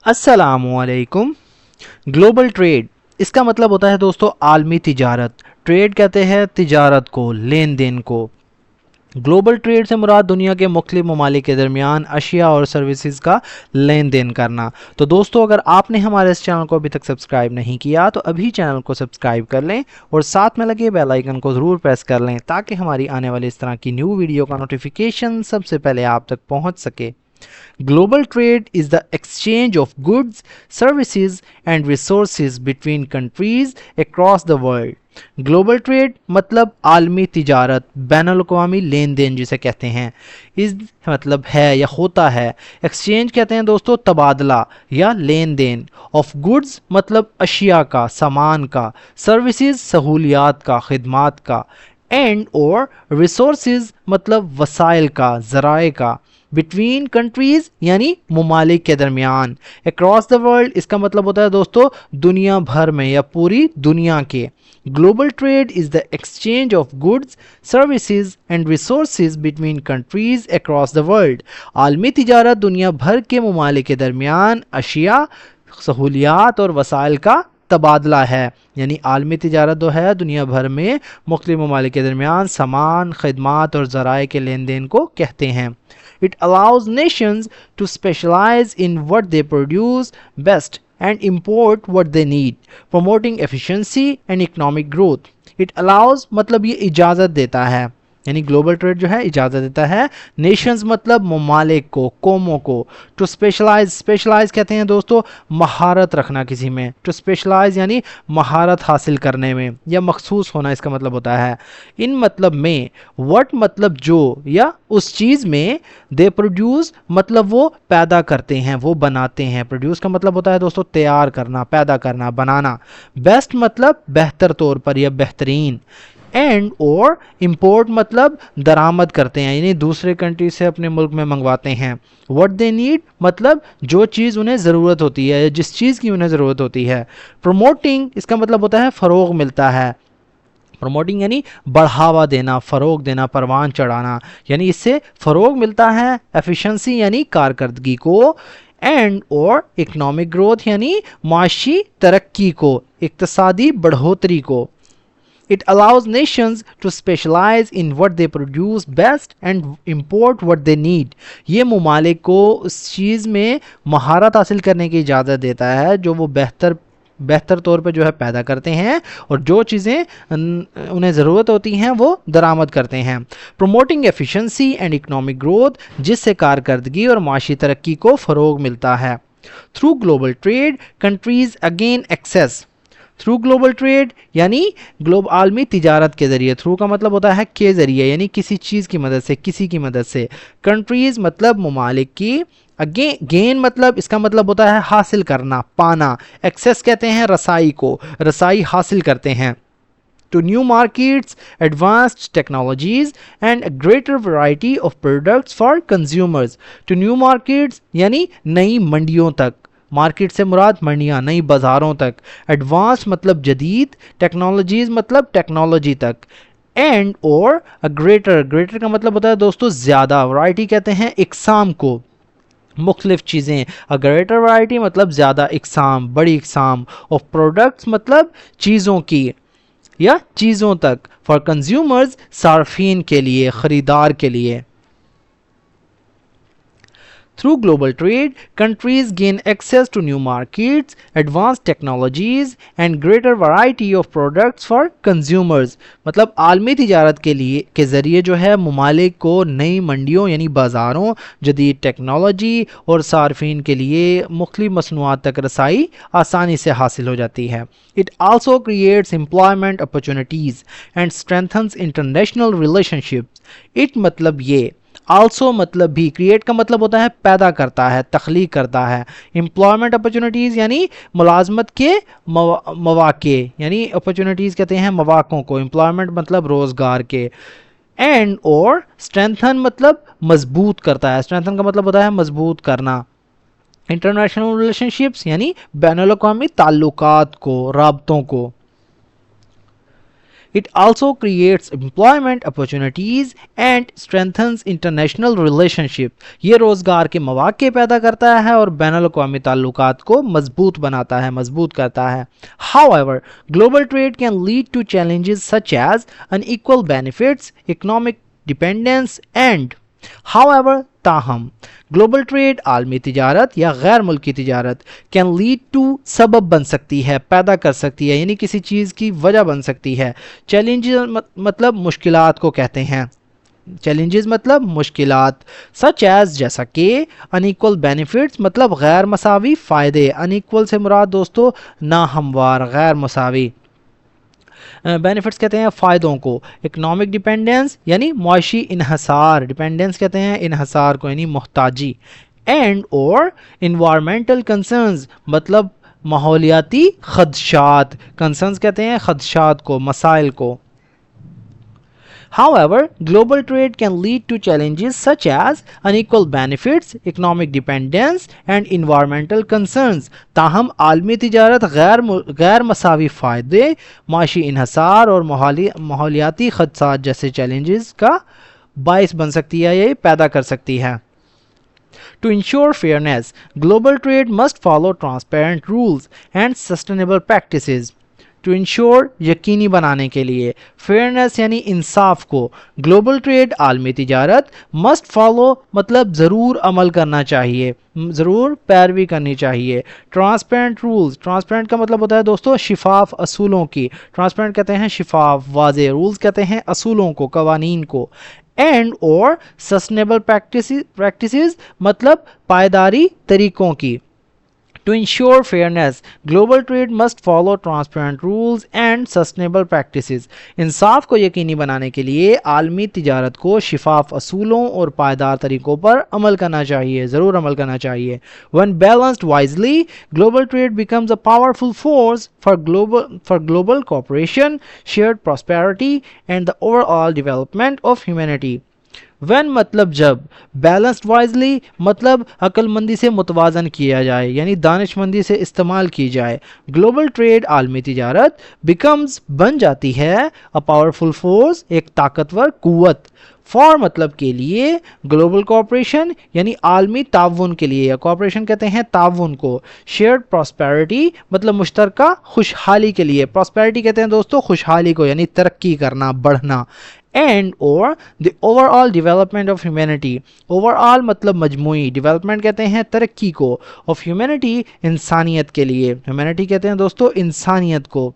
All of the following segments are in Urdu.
السلام علیکم. گلوبل ٹریڈ اس کا مطلب ہوتا ہے دوستو عالمی تجارت. ٹریڈ کہتے ہیں تجارت کو، لین دین کو. گلوبل ٹریڈ سے مراد دنیا کے مختلف ممالک کے درمیان اشیاء اور سروسز کا لین دین کرنا. تو دوستو اگر آپ نے ہمارے اس چینل کو ابھی تک سبسکرائب نہیں کیا تو ابھی چینل کو سبسکرائب کر لیں اور ساتھ میں لگے بیل آئیکن کو ضرور پریس کر لیں تاکہ ہماری آنے والی اس طرح کی نیو ویڈیو کا نوٹیفیکیشن سب سے پہلے آپ تک پہنچ سکے. Global trade is the exchange of goods, services and resources between countries across the world. Global trade مطلب عالمی تجارت، بین الاقوامی لین دین جسے کہتے ہیں. اس مطلب ہے یا ہوتا ہے. ایکسچینج کہتے ہیں دوستو تبادلہ یا لین دین. آف گڈز مطلب اشیاء کا، سامان کا. سروسز سہولیات کا، خدمات کا. اینڈ اور ریسورسز مطلب وسائل کا، ذرائع کا. بٹوین کنٹریز یعنی ممالک کے درمیان. اکراس دا ورلڈ اس کا مطلب ہوتا ہے دوستو دنیا بھر میں یا پوری دنیا کے. Global trait is the exchange of goods, services and resources between countries across the world. عالمی تجارت دنیا بھر کے ممالک کے درمیان اشیاء، سہولیات اور وسائل کا تبادلہ ہے. یعنی عالمی تجارت جو ہے دنیا بھر میں مختلف ممالک کے درمیان سامان، خدمات اور ذرائع کے لین دین کو کہتے ہیں. It allows nations to specialize in what they produce best and import what they need, promoting efficiency and economic growth. It allows مطلب یہ اجازت دیتا ہے، یعنی گلوبل ٹریڈ جو ہے اجازت دیتا ہے نیشنز مطلب ممالک کو، قوموں کو. ٹو اسپیشلائز کہتے ہیں دوستو مہارت رکھنا کسی میں. ٹو اسپیشلائز یعنی مہارت حاصل کرنے میں یا مخصوص ہونا اس کا مطلب ہوتا ہے. ان مطلب میں وٹ مطلب جو یا اس چیز میں، دے پروڈیوس مطلب وہ پیدا کرتے ہیں، وہ بناتے ہیں. پروڈیوس کا مطلب ہوتا ہے دوستو تیار کرنا، پیدا کرنا، بنانا. بیسٹ مطلب بہتر طور پر یا بہترین. اینڈ اور امپورٹ مطلب درآمد کرتے ہیں، یعنی دوسرے کنٹری سے اپنے ملک میں منگواتے ہیں. واٹ دے نیڈ مطلب جو چیز انہیں ضرورت ہوتی ہے یا جس چیز کی انہیں ضرورت ہوتی ہے. پروموٹنگ اس کا مطلب ہوتا ہے فروغ ملتا ہے. پروموٹنگ یعنی بڑھاوا دینا، فروغ دینا، پروان چڑھانا، یعنی اس سے فروغ ملتا ہے. ایفیشنسی یعنی کارکردگی کو. اینڈ اور اکنامک گروتھ یعنی معاشی ترقی کو، اقتصادی بڑھوتری کو. It allows nations to specialize in what they produce best and import what they need. یہ ممالک کو اس چیز میں مہارت حاصل کرنے کی اجازت دیتا ہے جو وہ بہتر طور پہ جو ہے پیدا کرتے ہیں اور جو چیزیں انہیں ضرورت ہوتی ہیں وہ درآمد کرتے ہیں. Promoting efficiency and economic growth جس سے کارکردگی اور معاشی ترقی کو فروغ ملتا ہے. Through global trade countries again access. Through global trade یعنی عالمی تجارت کے ذریعے. تھرو کا مطلب ہوتا ہے کے ذریعے، یعنی کسی چیز کی مدد سے، کسی کی مدد سے. کنٹریز مطلب ممالک کی. گین مطلب اس کا مطلب ہوتا ہے حاصل کرنا، پانا. ایکسیس کہتے ہیں رسائی کو، رسائی حاصل کرتے ہیں. To new markets, advanced technologies and a greater variety of products for consumers. To new markets یعنی نئی منڈیوں تک. مارکیٹ سے مراد منڈیاں، نئی بازاروں تک. ایڈوانس مطلب جدید، ٹیکنالوجیز مطلب ٹیکنالوجی تک. اینڈ اور گریٹر کا مطلب ہوتا ہے دوستو زیادہ. ورائٹی کہتے ہیں اقسام کو، مختلف چیزیں. گریٹر ورائٹی مطلب زیادہ اقسام، بڑی اقسام. آف پروڈکٹس مطلب چیزوں کی یا چیزوں تک. فار کنزیومرز صارفین کے لیے، خریدار کے لیے. Through global trade, countries gain access to new markets, advanced technologies, and greater variety of products for consumers. مطلب عالمی تجارت کے ذریعے جو ہے ممالک کو نئی منڈیوں یعنی بازاروں، جدید ٹیکنالوجی اور صارفین کے لیے مختلف مصنوعات تک رسائی آسانی سے حاصل ہو جاتی ہے. It also creates employment opportunities and strengthens international relationships. It مطلب یہ. آلسو مطلب بھی. کریٹ کا مطلب ہوتا ہے پیدا کرتا ہے، تخلیق کرتا ہے. امپلائمنٹ اپرچونیٹیز یعنی ملازمت کے مواقع، یعنی اپرچونیٹیز کہتے ہیں مواقعوں کو. امپلائمنٹ مطلب روزگار کے. اینڈ اور اسٹرینتھن مطلب مضبوط کرتا ہے. اسٹرینتھن کا مطلب ہوتا ہے مضبوط کرنا. انٹرنیشنل ریلیشن شپس یعنی بین الاقوامی تعلقات کو، رابطوں کو. It also creates employment opportunities and strengthens international relationship. یہ روزگار کے مواقع پیدا کرتا ہے اور بین الاقوامی تعلقات کو مضبوط بناتا ہے، مضبوط کرتا ہے. However, global trade can lead to challenges such as unequal benefits, economic dependence and تاہم گلوبل ٹریڈ عالمی تجارت یا غیر ملکی تجارت کین لیڈ ٹو سبب بن سکتی ہے، پیدا کر سکتی ہے، یعنی کسی چیز کی وجہ بن سکتی ہے. چیلنجز مطلب مشکلات کو کہتے ہیں، چیلنجز مطلب مشکلات، سچ ایز جیسا کہ انیکول بینیفٹس مطلب غیر مساوی فائدے، انیکول سے مراد دوستو ناہموار، غیر مساوی. بینیفٹس کہتے ہیں فائدوں کو. اکنامک ڈیپینڈنس یعنی معاشی انحصار، ڈیپینڈنس کہتے ہیں انحصار کو یعنی محتاجی. اینڈ اور انوائرمنٹل کنسرنز مطلب ماحولیاتی خدشات، کنسرنز کہتے ہیں خدشات کو، مسائل کو. However, global trade can lead to challenges such as unequal benefits, economic dependence, and environmental concerns. تاہم عالمی تجارت غیر مساوی فائدے، معاشی انحصار اور ماحولیاتی خدشات جیسے چیلنجز کا باعث بن سکتی ہے، یہ پیدا کر سکتی ہے. To ensure fairness, global trade must follow transparent rules and sustainable practices. To ensure یقینی بنانے کے لیے، فیئرنیس یعنی انصاف کو، گلوبل ٹریڈ عالمی تجارت مسٹ فالو مطلب ضرور عمل کرنا چاہیے، ضرور پیروی کرنی چاہیے. ٹرانسپیرنٹ رولز، ٹرانسپیرنٹ کا مطلب ہوتا ہے دوستو شفاف اصولوں کی، ٹرانسپیرنٹ کہتے ہیں شفاف واضح، رولز کہتے ہیں اصولوں کو، قوانین کو. اینڈ اور سسٹینیبل پریکٹسز مطلب پائیداری طریقوں کی. To ensure fairness, global trade must follow transparent rules and sustainable practices. انصاف کو یقینی بنانے کے لیے عالمی تجارت کو شفاف اصولوں اور پائیدار طریقوں پر عمل کرنا چاہیے، ضرور عمل کرنا چاہیے. When balanced wisely, global trade becomes a powerful force for global cooperation, shared prosperity, and the overall development of humanity. When مطلب جب، بیلنسڈ وائزلی مطلب عقل مندی سے متوازن کیا جائے یعنی دانش مندی سے استعمال کی جائے. گلوبل ٹریڈ عالمی تجارت بیکمز بن جاتی ہے اے پاورفل فورس، ایک طاقتور قوت. فار مطلب کے لیے، گلوبل کوآپریشن یعنی عالمی تعاون کے لیے، یا کوآپریشن کہتے ہیں تعاون کو. شیئرڈ پراسپیرٹی مطلب مشترکہ خوشحالی کے لیے، پراسپیرٹی کہتے ہیں دوستو خوشحالی کو یعنی ترقی کرنا، بڑھنا. اینڈ اور the over all development of humanity, over all مطلب مجموعی، ڈیولپمنٹ کہتے ہیں ترقی کو، آف ہیومینٹی انسانیت کے لیے، ہیومینٹی کہتے ہیں دوستو انسانیت کو.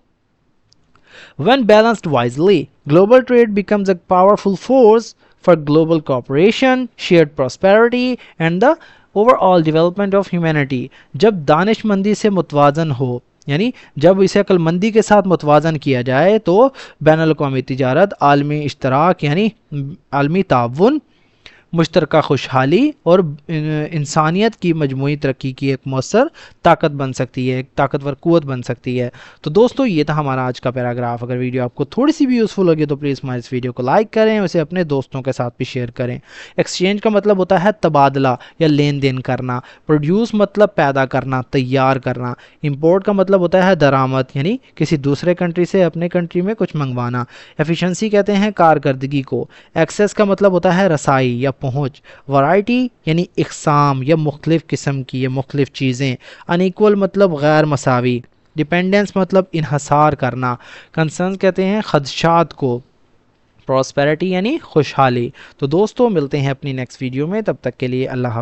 When balanced wisely, global trade becomes a powerful force for global cooperation, shared prosperity, and the overall development of humanity. جب دانش مندی سے متوازن ہو یعنی جب اسے عقل مندی کے ساتھ متوازن کیا جائے تو بین الاقوامی تجارت، عالمی اشتراک یعنی عالمی تعاون، مشترکہ خوشحالی اور انسانیت کی مجموعی ترقی کی ایک مؤثر طاقت بن سکتی ہے، ایک طاقتور قوت بن سکتی ہے. تو دوستو یہ تھا ہمارا آج کا پیراگراف. اگر ویڈیو آپ کو تھوڑی سی بھی یوزفل لگے تو پلیز ہمارے اس ویڈیو کو لائک کریں، اسے اپنے دوستوں کے ساتھ بھی شیئر کریں. ایکسچینج کا مطلب ہوتا ہے تبادلہ یا لین دین کرنا. پروڈیوس مطلب پیدا کرنا، تیار کرنا. امپورٹ کا مطلب ہوتا ہے درآمد یعنی کسی دوسرے کنٹری سے اپنے کنٹری میں کچھ منگوانا. ایفیشنسی کہتے ہیں کارکردگی کو. ایکسیس کا مطلب ہوتا ہے رسائی یا پہنچ. ورائٹی یعنی اقسام یا مختلف قسم کی یا مختلف چیزیں. انیکول مطلب غیر مساوی. ڈیپینڈنس مطلب انحصار کرنا. کنسرنز کہتے ہیں خدشات کو. پراسپیرٹی یعنی خوشحالی. تو دوستو ملتے ہیں اپنی نیکسٹ ویڈیو میں، تب تک کے لیے اللہ حافظ.